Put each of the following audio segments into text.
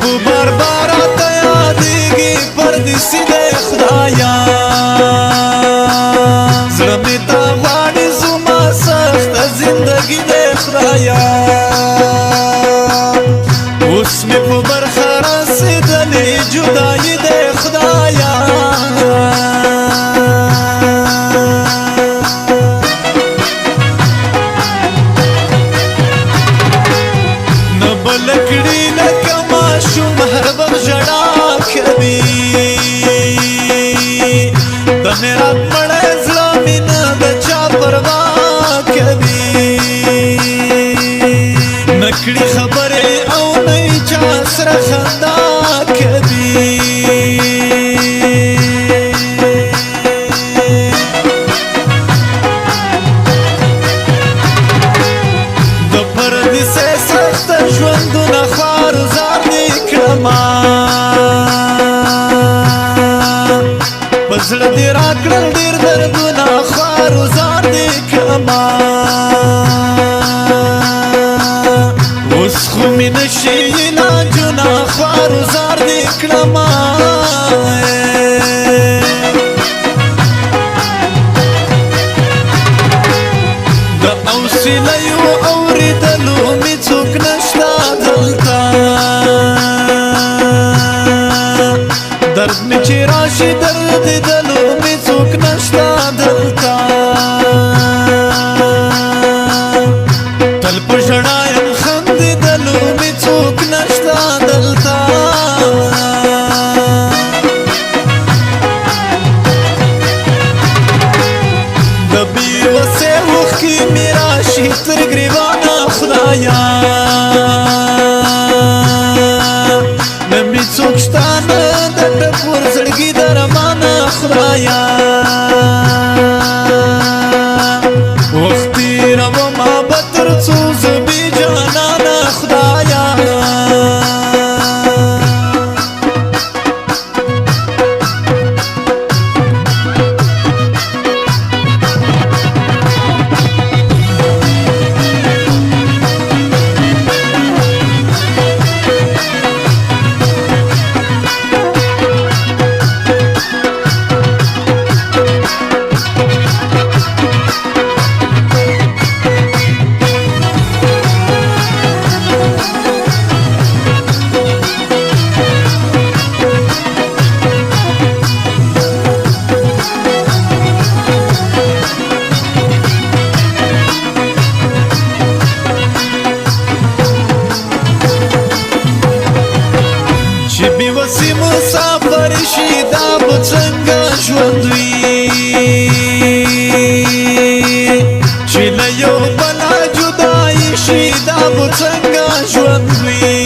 په بار بار راته یادېږي پردیسي دی خدایا زړه مې تا غواړي زما سخته زندګي دی خدایا اوس مې په برخه رسېدلې جدایي دی خدایا نه به لکړي لکه ماشوم هر وخت ژړا کوي د میرات مړی زړه مې نه د چا پروا کوي نه کړي خبرې او نه یې چا سره خندا کوي د پردیسۍ سخته ژوندونه خوار زار دې کړمه په زړه دې راکړل ډېر دردونه خوار زار دې کړمه اوس خو مې نشي علاجونه خوار زار دې کړمه د اوسیلیو اورېدلو مې څوک نشته دلته درد مې چې راشي دردېدلو مې څوک نشته دلته تل په ژړا یم خندېدلو مې څوک نشته دلته د بېوسۍ اوښکې مې راشي تر ګرېوانه خدایا نه مې څوک شته نه د ټکور زړګي درمانه خدایا وخت تېرومه به تر څو زه بې جانانه خدایا چې بېوسي مسافر شي دا به څنګه ژوند وي چې له یو بله جدایي شي دا به څنګه ژوند وي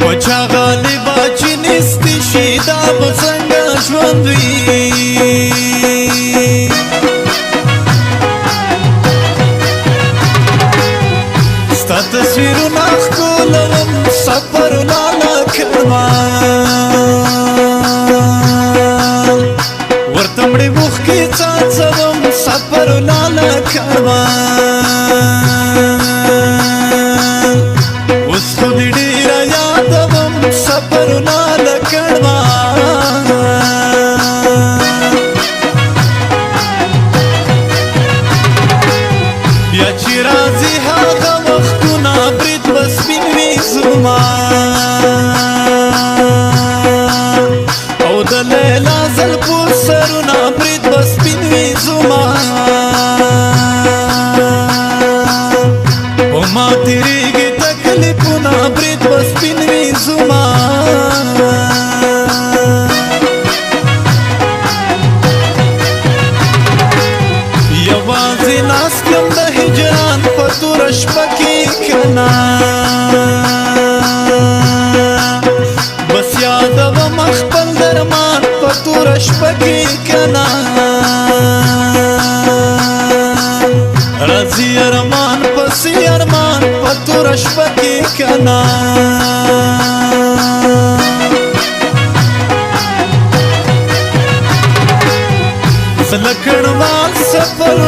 په چا غالبه چې نیستي شي دا به څنګه ژوند وي ستا تصویرونه ښکلوم سفرونه لکړمه ورته مړې اوښکې څاڅوم سفرونه لکړمه اوس خو دې ډېره یادوم سفرونه لکړمه بیا چې راځي هغه وختونه برید به سپین وي زما او د لیلا زلفو سرونه برید به سپین وي زما په ما تېرېږي تکلیفونه برید به سپین وي زما یوازې ناست یم د هجران په توره شپه کې که نه بس یادوم خپل درمان په توره شپه کې که نه راځي ارمان پسې ارمان په توره شپه کې که نه زه لکړوال سفر